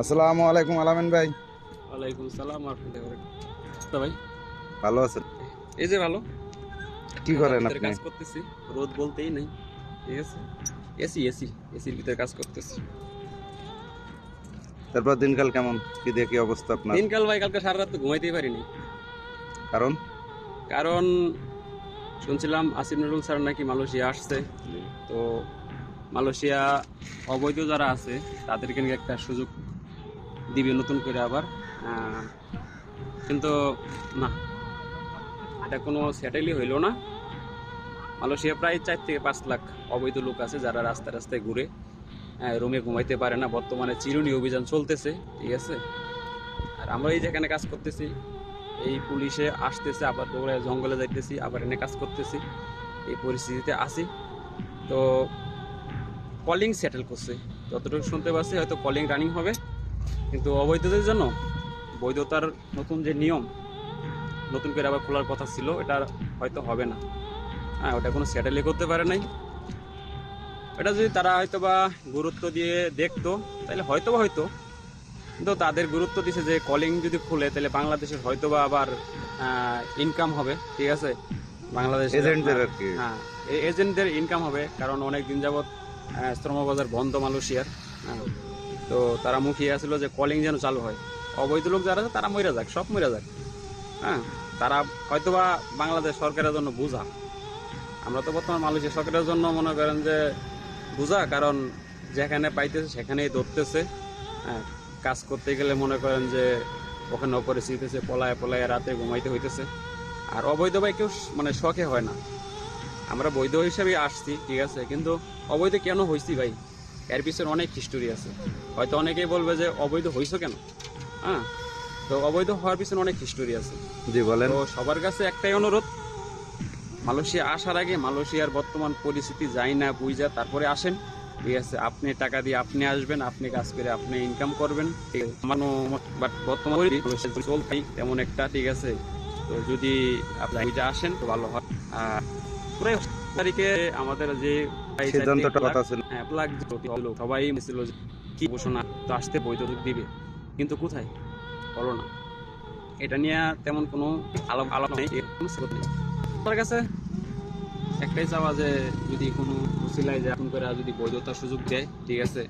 আসসালামু আলাইকুম আলামিন ভাই। ওয়ালাইকুম সালাম তো ভাই ভালো আছেন? এই যে ভালো কি করেন আপনি? কাজ করতেছি। রোদ বলতেই নাই, ঠিক আছে। এসির ভিতরে কাজ করতেছি। তারপর দিনকাল কেমন? কি দিয়ে কি অবস্থা আপনার? দিনকাল ভাই, কালকে সারা রাত তো ঘুমাইতেই পারিনি। কারণ কারণ শুনছিলাম আসিফ নজরুল স্যার নাকি মালয়েশিয়া আসছে। তো মালয়েশিয়া অবৈধ যারা আছে তাদেরকে নিয়ে একটা সুযোগ দিবে নতুন করে আবার। কিন্তু না, এটা কোনো সেটেলই হইল না। মালয়েশিয়া প্রায় 4 থেকে 5 লাখ অবৈধ লোক আছে যারা রাস্তায় রাস্তায় ঘুরে, রুমে ঘুমাইতে পারে না। বর্তমানে চিরুনি অভিযান চলতেছে, ঠিক আছে। আর আমরা এই যেখানে কাজ করতেছি, এই পুলিশে আসতেছে, আবার দৌড়ে জঙ্গলে যাইতেছি, আবার এনে কাজ করতেছি, এই পরিস্থিতিতে আছি। তো কলিং সেটেল করছে, যতটুকু শুনতে পাচ্ছি হয়তো কলিং রানিং হবে, কিন্তু অবৈধদের জন্য বৈধতার নতুন যে নিয়ম নতুন করে আবার খোলার কথা ছিল, এটা হয়তো হবে না। ওটা কোনো সেটেলই করতে পারে নাই। এটা যদি তারা হয়তো বা গুরুত্ব দিয়ে দেখতো তাহলে হয়তো, কিন্তু তাদের গুরুত্ব দিছে যে কলিং যদি খুলে তাহলে বাংলাদেশের হয়তো বা আবার ইনকাম হবে, ঠিক আছে। বাংলাদেশ এজেন্টদের আর কি। হ্যাঁ, এজেন্টদের ইনকাম হবে, কারণ অনেক দিন যাবৎ শ্রমবাজার বন্ধ মালয়েশিয়ার। হ্যাঁ, তো তারা মুখিয়ে আসলো যে কলিং যেন চালু হয়। অবৈধ লোক যারা আছে তারা মরে যাক, সব মরে যাক। হ্যাঁ, তারা হয়তোবা বাংলাদেশ সরকারের জন্য বোঝা। আমরা তো বর্তমান মালয়েশিয়া সরকারের জন্য মনে করেন যে বোঝা, কারণ যেখানে পাইতেছে সেখানেই ধরতেছে। হ্যাঁ, কাজ করতে গেলে মনে করেন যে ওখানে অপরিস্থিতিতে পলায় পলায় রাতে ঘুমাইতে হইতেছে। আর অবৈধ ভাই কেউ মানে শখে হয় না। আমরা বৈধ হিসাবে আসছি, ঠিক আছে, কিন্তু অবৈধ কেন হয়েছি ভাই, এর পিছনে অনেক হিস্টোরি আছে। হয়তো অনেকেই বলবে যে অবৈধ হয়েছ কেন। হ্যাঁ, তো অবৈধ হওয়ার পিছনে অনেক হিস্টোরি আছে। জি বলেন। তো সবার কাছে একটাই অনুরোধ, মালয়েশিয়া আসার আগে মালয়েশিয়ার বর্তমান পরিস্থিতি যাই না বুঝা তারপরে আসেন, ঠিক আছে। আপনি টাকা দিয়ে আপনি আসবেন, আপনি কাজ করে আপনি ইনকাম করবেন, ঠিক আছে। বাট বর্তমান চলতে তেমন একটা, ঠিক আছে। তো যদি আপনি এটা আসেন তো ভালো হয়। আর পুরো তারিখে আমাদের যে সিদ্ধান্তটা কথা ছিল। সবাই ছিল যে কি ঘোষণা তো আসতে বৈধ দিবে, কিন্তু কোথায় বলো না। এটা নিয়ে তেমন কোনো আলাপ নেই, আপনার কাছে একটাই চাওয়া যে যদি কোনো উসিলায় যে এখন করে যদি বৈধতার সুযোগ দেয়, ঠিক আছে,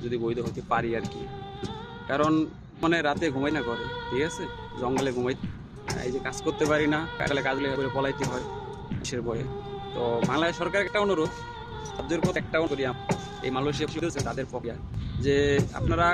যদি বৈধ হতে পারি আর কি। কারণ মানে রাতে ঘুমাই না করে, ঠিক আছে, জঙ্গলে ঘুমাই, এই যে কাজ করতে পারি না, কাজ করে পলাইতে হয় কিসের বয়ে। তো বাংলাদেশ সরকার একটা অনুরোধ, তাদের কথা একটাও করি, এই মালয়েশিয়া তাদের পক্ষে যে আপনারা